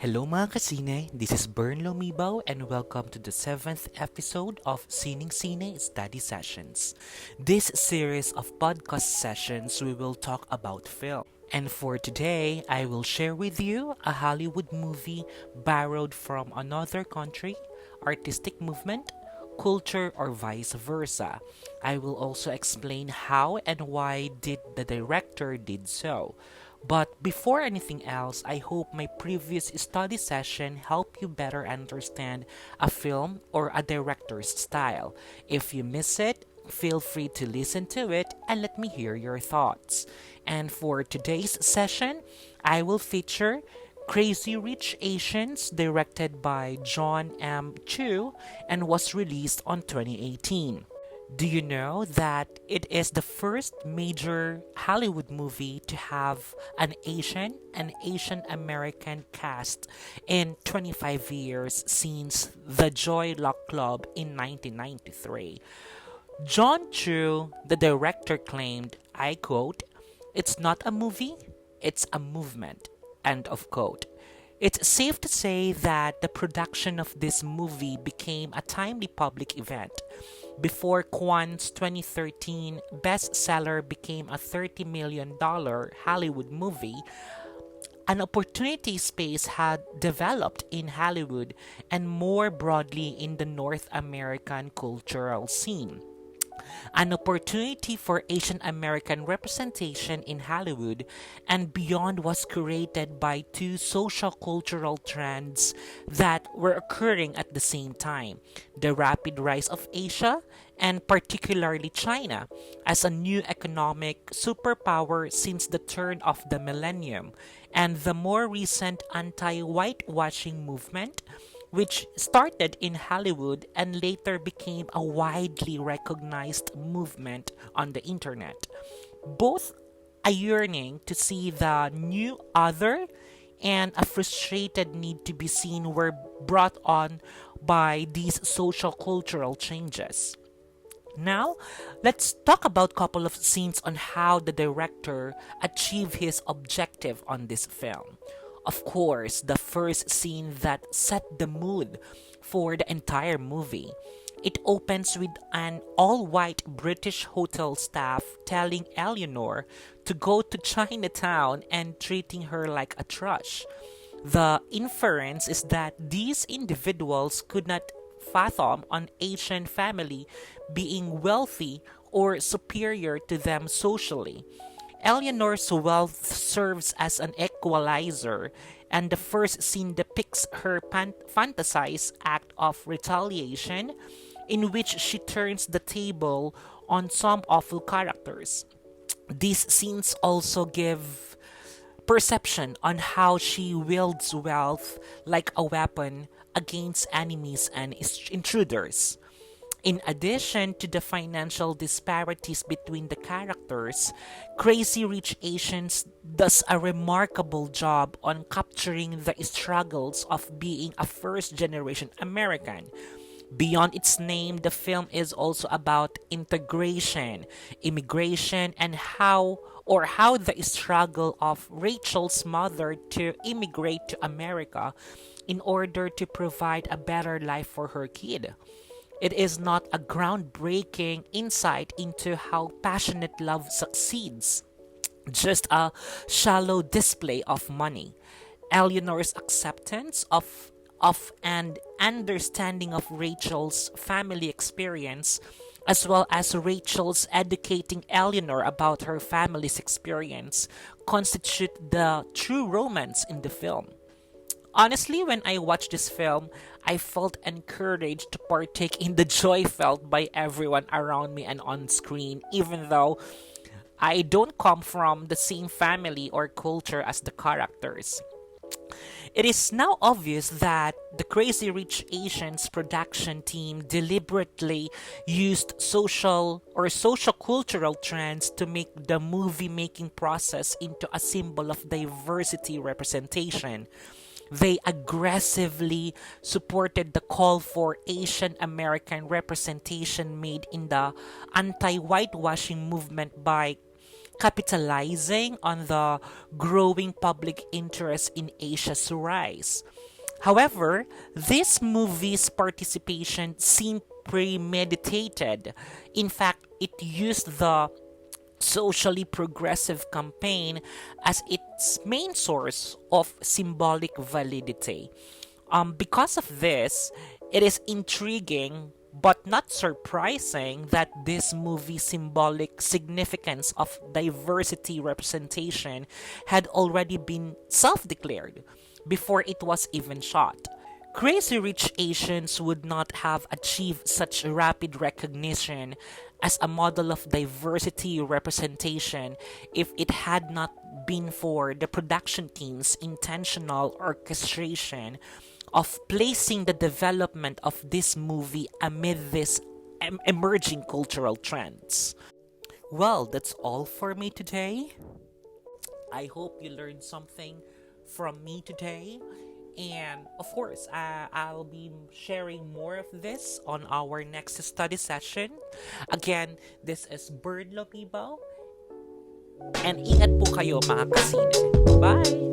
Hello mga kasine, this is Bern Lomibaw and welcome to the 7th episode of Sining Sine Study Sessions. This series of podcast sessions we will talk about film. And for today, I will share with you a Hollywood movie borrowed from another country, artistic movement, culture or vice versa. I will also explain how and why did the director did so. But before anything else, I hope my previous study session helped you better understand a film or a director's style. If you miss it, feel free to listen to it and let me hear your thoughts. And for today's session, I will feature Crazy Rich Asians, directed by John M. Chu and was released on 2018. Do you know that it is the first major Hollywood movie to have an Asian American cast in 25 years since The Joy Luck Club in 1993? John Chu, the director, claimed, I quote, "It's not a movie, it's a movement." End of quote. It's safe to say that the production of this movie became a timely public event. Before Kwan's 2013 bestseller became a $30 million Hollywood movie, an opportunity space had developed in Hollywood and more broadly in the North American cultural scene. An opportunity for Asian American representation in Hollywood and beyond was created by two social cultural trends that were occurring at the same time: the rapid rise of Asia and particularly China as a new economic superpower since the turn of the millennium, and the more recent anti-whitewashing movement which started in Hollywood and later became a widely recognized movement on the internet. Both a yearning to see the new other and a frustrated need to be seen were brought on by these social cultural changes. Now, let's talk about a couple of scenes on how the director achieved his objective on this film. Of course, the first scene that set the mood for the entire movie. It opens with an all-white British hotel staff telling Eleanor to go to Chinatown and treating her like a trash. The inference is that these individuals could not fathom an Asian family being wealthy or superior to them socially. Eleanor's wealth serves as an equalizer, and the first scene depicts her fantasized act of retaliation, in which she turns the table on some awful characters. These scenes also give perception on how she wields wealth like a weapon against enemies and intruders. In addition to the financial disparities between the characters, Crazy Rich Asians does a remarkable job on capturing the struggles of being a first generation American. Beyond its name, the film is also about integration, immigration, and how the struggle of Rachel's mother to immigrate to America in order to provide a better life for her kid. It is not a groundbreaking insight into how passionate love succeeds, just a shallow display of money. Eleanor's acceptance of and understanding of Rachel's family experience, as well as Rachel's educating Eleanor about her family's experience, constitute the true romance in the film. Honestly, when I watched this film, I felt encouraged to partake in the joy felt by everyone around me and on screen, even though I don't come from the same family or culture as the characters. It is now obvious that the Crazy Rich Asians production team deliberately used social cultural trends to make the movie making process into a symbol of diversity representation. They aggressively supported the call for Asian American representation made in the anti-whitewashing movement by capitalizing on the growing public interest in Asia's rise. However, this movie's participation seemed premeditated. In fact, it used the socially progressive campaign as its main source of symbolic validity. Because of this, it is intriguing but not surprising that this movie's symbolic significance of diversity representation had already been self declared before it was even shot. Crazy Rich Asians would not have achieved such rapid recognition as a model of diversity representation if it had not been for the production team's intentional orchestration of placing the development of this movie amid these emerging cultural trends. Well, that's all for me today. I hope you learned something from me today. And of course, I'll be sharing more of this on our next study session. Again, this is Bird Lomibo. And ingat po kayo mga kasine. Bye!